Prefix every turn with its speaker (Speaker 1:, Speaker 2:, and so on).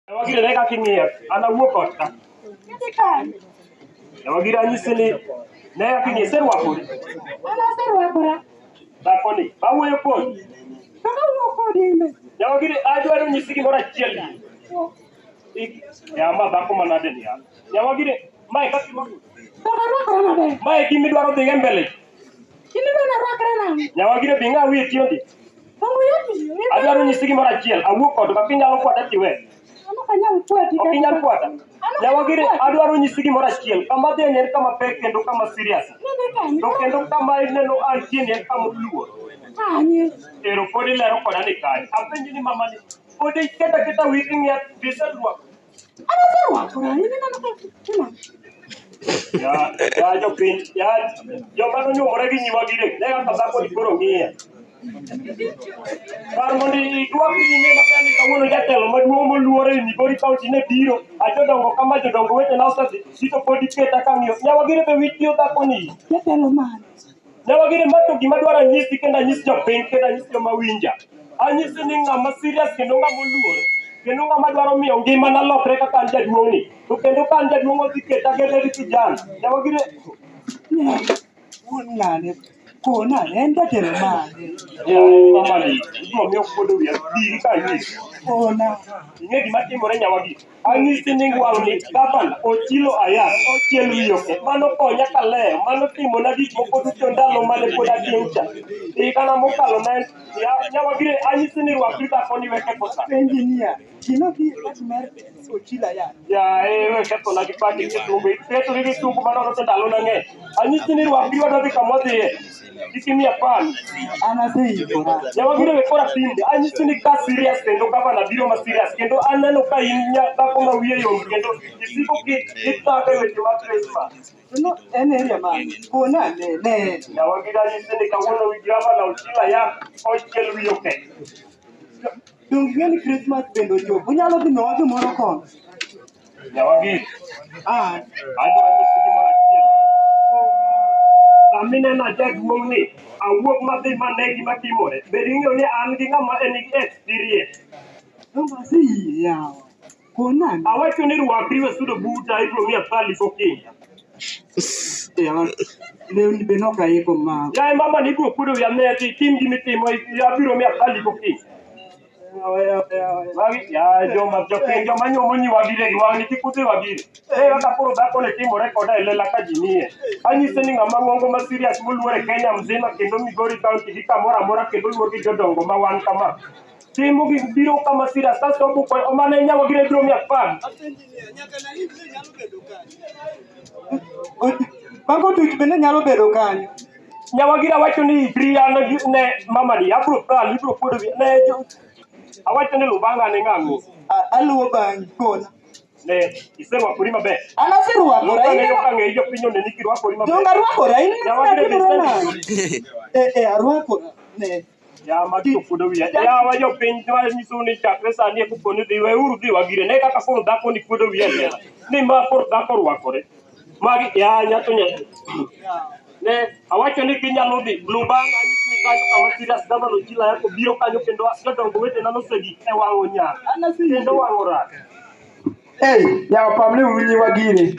Speaker 1: Nyawagire ne kaka ing'iyo, an awuok ot ka. Nyawagire anyisi ni ne kaka ing'iyo, iserwakori?
Speaker 2: An aserwakora.
Speaker 1: Dhakoni, awuoyo kodi.
Speaker 2: Kaka awuoyo kodi ine.
Speaker 1: Nyawagire adwaro nyisi gimoro achiel. Ma dhako manade ni an. Nyawagire, mae kaka irwakori?
Speaker 2: Kaka arwakora maber.
Speaker 1: Mae gima idwaro dhi mbele.
Speaker 2: Gima idwaro arwakra nang'o?
Speaker 1: Nyawagire bi ng'a wiye tiyo ndi. Adwaro nyisi gimoro achiel, awuok ot kaka inyalo kwata tiwe. Ok inyal kwata. Nyawagire adwaro nyisi gimoro achiel, kama dhi en kama pek kendo kama serious. To kendo kama ineno antie en kama oluor. Ero pod ilero koda ni kanye. Apenji ni mama ni, pod iketa wiki ng'iya biserwako.
Speaker 2: An aserwakora, in ineno kaka
Speaker 1: Ya jopiny, joma nonyuomore gi Nyawagire, ne kaka dhako ni koro ng'iya. Par mondo irwak nyime maber ni kawuono jatelo maduong' moluor e Migori County ne biro, jodongo kama jodongo wetena osedhi, sito pod iketa kang'iyo. Nyawagire be wich tiyo dhakoni.
Speaker 2: jatelo mane?
Speaker 1: Nyawagire ma to gima dwaro anyisi kendo anyisi jopiny kendo anyisi joma winja. Anyisi ni ng'ama serious kendo ng'ama oluor. Kendo ng'ama dwaro miyo ngimana lokre kaka an jaduong' ni. To kendo ka an jaduong' odhi keta gede kijana. Nyawagire
Speaker 2: wuon ng'ane kona en jatelo mane?
Speaker 1: Mama ni, gima miyo kodo wiya diri ka anyisi.
Speaker 2: Kona.
Speaker 1: Ing'e gima timore Nyawagire. Anyisi ni wang'ni gavana Ochilo Ayat ochiel wiyoke. Mano konya kalewo. Mano timona gik moko duto ndalo mane pod atin cha. Kana mokalo ne Nyawagire anyisi ni rwakri dhakoni we ketho sa.
Speaker 2: Engineer, gino bi wach mar Ochilo Ayat.
Speaker 1: We ketho na gi paki kitungu. Iketo gi kitungu manono to ndalo na ng'eny. Anyisi ni rwakri wadwa dhi kama odhiye. Ikimiya pan.
Speaker 2: An aseikora.
Speaker 1: Nyawagire we kora tinde. Anyisi ni ka serious kendo gavana biro ma serious. Kendo aneno ka in dhako ma wiye yom kendo isiko kitaka e weche mag Christmas.
Speaker 2: No, en area man. Kona ne.
Speaker 1: Nyawagire anyisi ni kawuono wi gavana Ochilo Ayat ochiel wiyoke.
Speaker 2: Dong ng'eni Christmas bende ochopo. Unyalo dhi miyowa gimoro kono?
Speaker 1: Nyawagire. Adwaro nyisi gimoro achiel. Aminena jaduong' ni awuok madhi mane gima timore. Bed ing'eyo ni an gi ng'ama en gi experience.
Speaker 2: Dong aseyie yawa. Kona.
Speaker 1: Awacho ni rwakri we sudo buta ibiro miya pali kokinyi.
Speaker 2: Yawa. Lewni be nok aiko ma.
Speaker 1: Yaye mama ni ibiro kuodo wiya ne tim gimitimo abiro miya pali kokinyi. Joma nyuomo Nyawagire gi wang'ni kik udhi Wagire. Kaka koro dhako ne timore koda e lela ka ji nie. Anyise ni ng'ama ng'ongo ma serious moluor e Kenya mzima kendo Migori County gi kamoro amora kendo luor gi jodongo ma wan kama. Timo gi biro kama serious kasto obuko omane Nyawagire biro miya pan.
Speaker 2: Bango tuch bende nyalo bedo kanyo.
Speaker 1: Nyawagire awacho ni ne mama ni abro pal ibro kuodo ne awacho ni lubanga ne ng'ango.
Speaker 2: Aluwo bangi kona.
Speaker 1: Ne iserwakori maber.
Speaker 2: An aserwakora.
Speaker 1: Ng'eyo jopiny oneni kirwakori maber.
Speaker 2: Dong arwakora. Arwakora. Ne.
Speaker 1: Kuodo wiya. Yawa jopiny nyiso ni chakre sani e kuponi dhi weuru dhi Wagire. Ne kaka koro dhako ni kuodo wiya lela. Ni ma koro dhako rwakore. Magi nyato ne awacho ni kinyalo dhi Lubanga anyisi ni kanyo kama serious gavana Ochilo Ayat biro kanyo kendo jodongo wetena nosegi e wang'o nyar. Kendo wang'o rach.
Speaker 3: Yawa pamne uru Nyawagire.